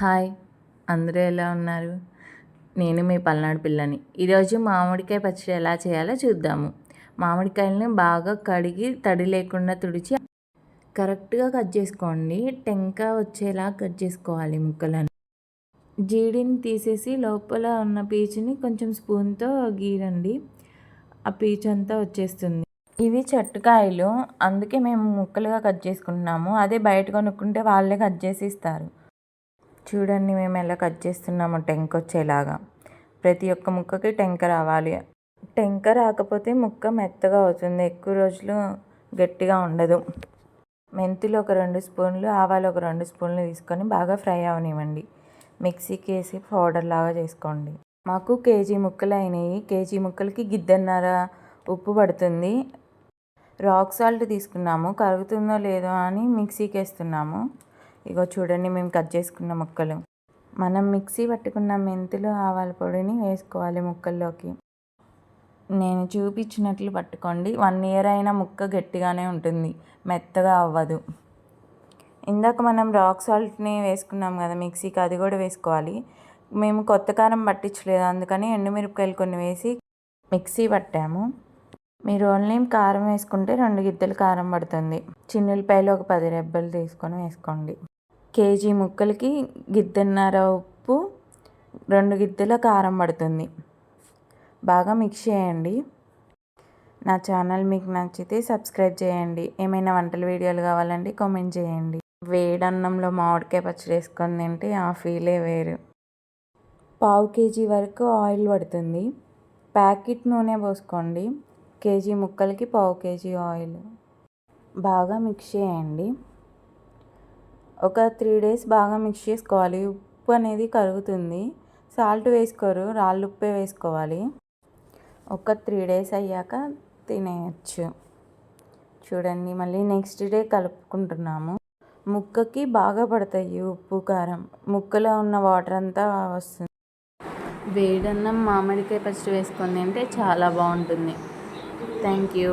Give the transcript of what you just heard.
Hi, అందరూ ఎలా ఉన్నారు? నేను మీ పల్నాడు పిల్లని. ఈరోజు మామిడికాయ పచ్చడి ఎలా చేయాలో చూద్దాము. మామిడికాయలని బాగా కడిగి తడి లేకుండా తుడిచి కరెక్ట్గా కట్ చేసుకోండి. టెంక వచ్చేలా కట్ చేసుకోవాలి ముక్కలను. జీడిని తీసేసి లోపల ఉన్న పీచుని కొంచెం స్పూన్తో గీరండి. ఆ పీచు అంతా వచ్చేస్తుంది. ఇవి చెట్టుకాయలు, అందుకే మేము ముక్కలుగా కట్ చేసుకుంటున్నాము. అదే బయట కొనుక్కుంటే వాళ్ళే కట్ చేసి ఇస్తారు. చూడండి మేము ఎలా కట్ చేస్తున్నామో టెంక వచ్చేలాగా. ప్రతి ఒక్క ముక్కకి టెంక రావాలి. టెంక రాకపోతే ముక్క మెత్తగా అవుతుంది, ఎక్కువ రోజులు గట్టిగా ఉండదు. మెంతులు ఒక 2 స్పూన్లు, ఆవాలు ఒక 2 స్పూన్లు తీసుకొని బాగా ఫ్రై అవనివ్వండి. మిక్సీకి వేసి పౌడర్ లాగా చేసుకోండి. మాకు కేజీ ముక్కలు అయినాయి. కేజీ ముక్కలకి గిద్దన్నర ఉప్పు పడుతుంది. రాక్ సాల్ట్ తీసుకున్నాము, కరుగుతుందో లేదో అని మిక్సీకి వేస్తున్నాము. ఇగో చూడండి మేము కట్ చేసుకున్న ముక్కలు. మనం మిక్సీ పట్టుకున్న మెంతులు ఆవాల పొడిని వేసుకోవాలి ముక్కల్లోకి. నేను చూపించినట్లు పట్టుకోండి. 1 ఇయర్ అయినా ముక్క గట్టిగానే ఉంటుంది, మెత్తగా అవ్వదు. ఇందాక మనం రాక్ సాల్ట్ని వేసుకున్నాం కదా మిక్సీకి, అది కూడా వేసుకోవాలి. మేము కొత్త కారం పట్టించలేదు, అందుకని ఎండుమిరపకాయలు కొన్ని వేసి మిక్సీ పట్టాము. మీరు ఓన్లీ కారం వేసుకుంటే 2 గిద్దలు కారం పడుతుంది. చిన్నులపాయలు ఒక 10 రెబ్బలు తీసుకొని వేసుకోండి. కేజీ ముక్కలకి గిద్దన్నర ఉప్పు, 2 గిద్దల కారం పడుతుంది. బాగా మిక్స్ చేయండి. నా ఛానల్ మీకు నచ్చితే సబ్స్క్రైబ్ చేయండి. ఏమైనా వంటల వీడియోలు కావాలంటే కామెంట్ చేయండి. వేడన్నంలో మామిడికాయ పచ్చడి వేసుకొని తింటే ఆ ఫీలే వేరు. 1/2 కేజీ వరకు ఆయిల్ పడుతుంది. ప్యాకెట్ నూనె పోసుకోండి. కేజీ ముక్కలకి 1/2 కేజీ ఆయిల్. బాగా మిక్స్ చేయండి. ఒక 3 days బాగా మిక్స్ చేసుకోవాలి. ఉప్పు అనేది కరుగుతుంది. సాల్ట్ వేసుకోరు, రాళ్ళు ఉప్పే వేసుకోవాలి. ఒక 3 days అయ్యాక తినేయచ్చు. చూడండి మళ్ళీ నెక్స్ట్ డే కలుపుకుంటున్నాము. ముక్కకి బాగా పడతాయి ఉప్పు కారం, ముక్కలో ఉన్న వాటర్ అంతా వస్తుంది. వేడన్నం మామిడికాయ పచ్చడి వేసుకొని తింటే చాలా బాగుంటుంది. Thank you.